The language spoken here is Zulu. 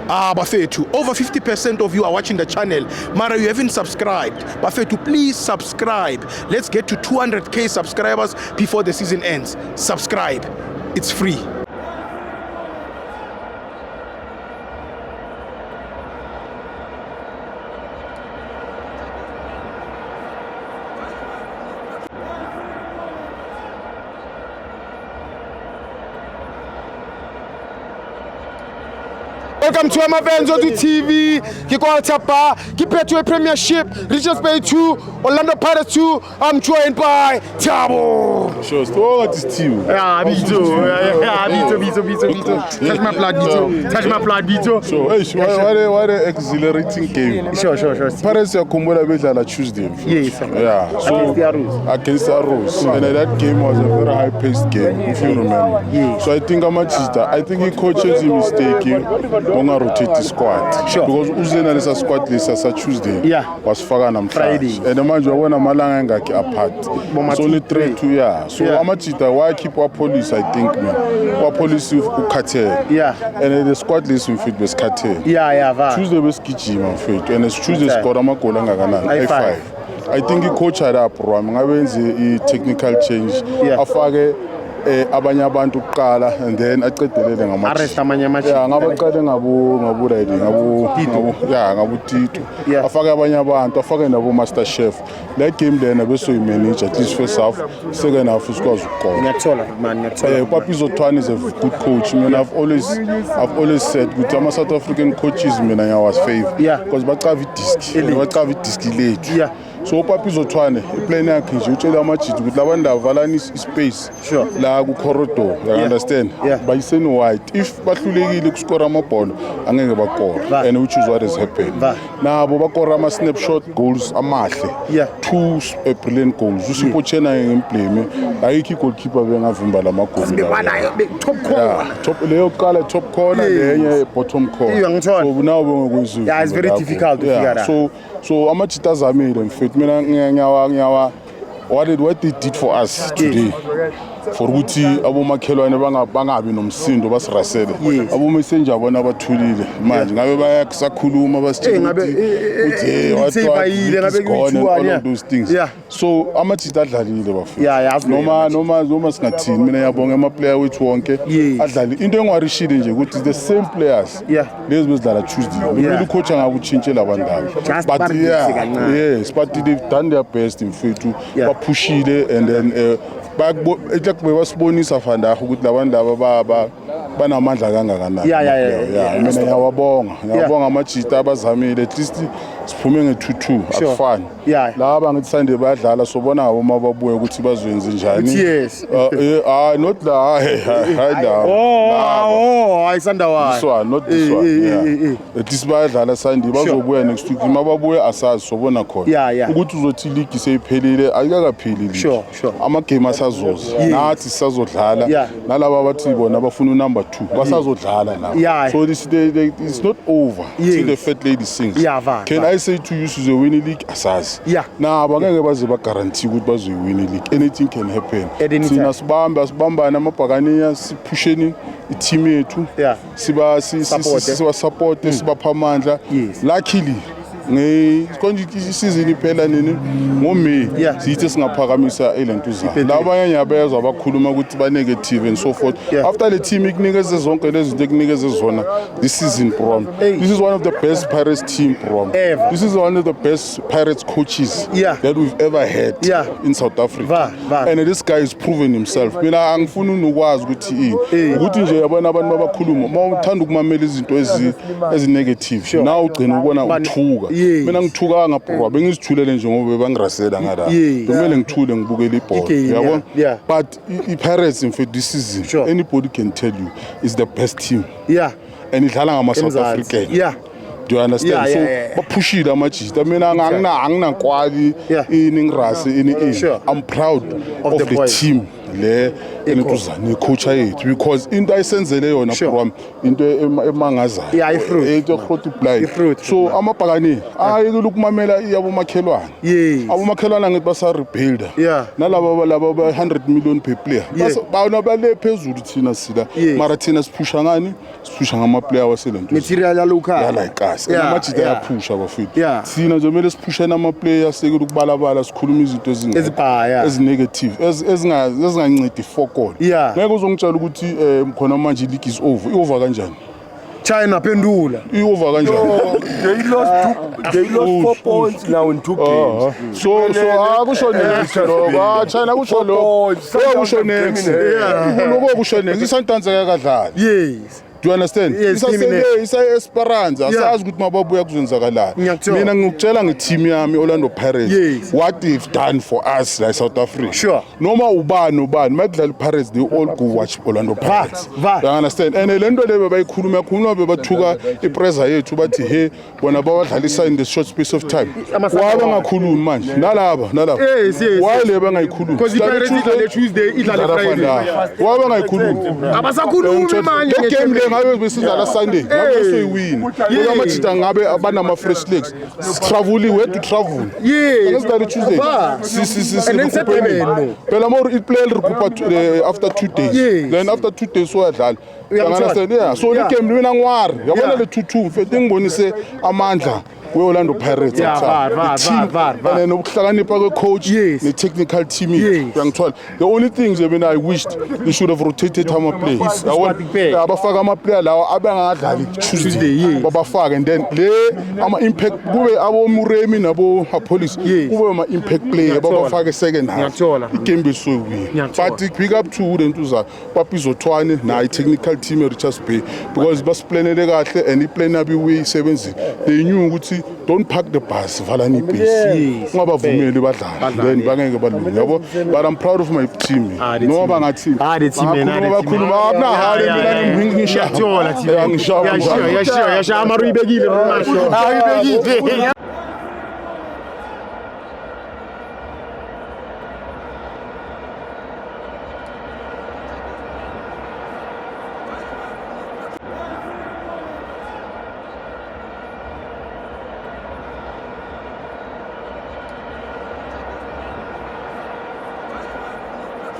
Bafethu, over 50% of you are watching the channel. Mara, you haven't subscribed. Bafethu, please subscribe. Let's get to 200k subscribers before the season ends. Subscribe. It's free. Welcome to Amavenzo TV. Kikwalta Bar, Kipetwe Premiership, Richards Bay 2, Orlando Pirates 2. I'm joined by Thabo. Sure, so what is team? Yeah, Bito. Touch my blood, Bito. Touch my blood, Bito. So, hey, what an exhilarating game. Sure. Pirates are Kumbula Bela Tuesday. Yes. Yeah. So against the Arrows. And that game was a very high-paced game, if you remember. Yes. So I think Amachita, I think he coaches him mistaking. Don't rotate the squad. Sure. Because Uzena is a squad list as a Tuesday. Yeah. Was Fagan Friday. And the man you want a Malanga apart. It's only 3-2 yeah. So Amachita, why keep our police? I think our police who cut here. Yeah. And the squad list in fit was cut here. Yeah. Tuesday was Kichi man fit. And it's Tuesday score Amakolanga I5. I think he coached up program. Ngabenze a technical change. Yeah. Afake abanye abantu kuqala and then aqedelele ngama arrest amanye ama ngabaqale ngabo ready ngabo Tito afake abanye abantu afake nabo master chef that game then bese uyi manager at least first half second half usikwazi ukukona ngiyathola man ngiyathola Papizo Twan is a good coach. I mean I've always said with ama South African coaches mina ngiyawas favor because baqava disk lethu so Papizo Twane iplan yakhe nje utshela amajiti ukuthi labantu avalani space la ku corridor you understand bayiseni white if bahlulekile ukuscore amabhola angeke bakora and which is what is happening nabo bakora ama snapshot goals amahle two brilliant goals usipochena ngempleme ayikho goalkeeper bengavimba lamagoli top corner top leyo qala top corner lenye bottom corner so now bengokwenziwa it's very difficult to figure out so amajita azamile mfethu mina ngiyawa what they did for us today for ukuthi abomakhelwane bangabi nomsindo basirasele abomessenger bona bathulile manje ngabe bayakusakhuluma basitshela ukuthi what those things so amajita adlalile bafuna noma singathini mina yabonga ama player wethu wonke adlali into engwarishile nje ukuthi the same players lezi bezidlala Tuesday kumele ucoach ngakuchintshela abandala but they've done their best mfethu baphushile and then basibonisa fanda ukuthi labantu laba banamandla kangakanani mina ngiyabonga amajita abazamile at least siphume nge2-2 akufani laba ngithi Sunday bayadlala sobona abo mababuye ukuthi bazwenze njani not la I Sunday one not this one at least bayadlala Sunday bazobuya next week mababuye asazi sobona khona ukuthi uzothi league seyiphelile ayikakaphelile sure ama game asazoza nathi sisazodlala nalabo abathi bona bafuna number 2 basazodlala nabo so it's not over till the fat lady sings can I say to you the winning league asazi nabo angeke baze ba guarantee ukuthi bazoyiwina league anything can happen thina sibambana amabhakaniya siphusheni i-team yethu siba support sibapha amandla luckily konje isizini iphela nini ngoMay sithi singaphakamisa elento zayo labanye nyabezwa abakhuluma ukuthi ba negative and so forth after the team ikunikeze zonke lezi zinto ekunikeze zona this season prom this is one of the best Pirates team prom this is one of the best Pirates coaches that we've ever had in South Africa and this guy is proven himself mina angifuni ukwazi ukuthi nje yabona abantu abakhuluma mawuthanda ukumamela izinto ezi negative now ugcina ubona uthuka mina ngithuka ngapro bengizithulele nje ngoba bangirasela ngala kumele ngithule ngibukele ibhola yabona but iPirates in fact this season anybody can tell you is the best team and idlala ngama South African do you understand so baphushile amajita mina anginankwali iningirase I'm proud of the team le entuzane coach yethu because into ayisenzele yona program into emangazayo into multiply so amabhakani ayekela ukumamela yabo makhelwane abomakhelwane ngithi basa rebuilder nalabo laba 100 million per player bana bale phezulu thina sila mara thina siphusha ngani siphusha ngama player waselento material yalokha yala ikasi namajita yaphusha bafethu thina nje kumele siphushe nama players sekela ukubalabala sikhuluma izinto ezinegative ezingancedi fokol ngeke uzongitshela ukuthi khona manje league is over kanjani China pendula over kanjani they lost 4 points now in 2 games so akusho next lo China kusho lo kusho next lokho kusho next iSundowns akadlali yes. Do you understand? Isa Esperanza asazi ukuthi mababuya kuzonzakalala. Mina ngikutshela ngeteam yami Orlando Pirates what they've done for us like South Africa. Sure. Noma ubani makudlala Pirates they all go watch Orlando Pirates. You understand? And lento lebe bayikhuluma bebathuka ipressure yethu bathi hey bona bawadlalisa in the short space of time. Waba ngakhulumi manje nalaba. Why lebe ngayikhuluma? Because Pirates idlala Tuesday idlala Friday. Waba ngayikhulumi. Abasakhulumi manje ngabe besizala Sunday ngabe soyiwin ngoba amajita ngabe abanama fresh legs travel we to travel ngesidala Tuesday and then Saturday phela more it play recoup after 2 days then after 2 days so yadlala understand so le game wina ngwari yabona le 2-2 mfethu ngibonise amandla we-Orlando Pirates and nokuhlakanipha kwe-coach ne-technical team uyangithola the only thing nje mina I wished they should have rotated ama-players abafaka ama-player lawa abangadlali Tuesday babafake and then le ama-impact kube abo-Muremi nabo-Police kube ama-impact player babafake second half igame besoyiwina but big up to le ntuza bapizothwane nayo i-technical team e-Richards Bay because basiplanele kahle and iplan yabo iwuyisebenzile they knew ukuthi don't park the bus valani ibhesi ungabavumeli badlala then bangeke balunge yabo but I'm proud of my team no bangathi bakhuluma abunahali mina ngishaya yashiya amaru ibekile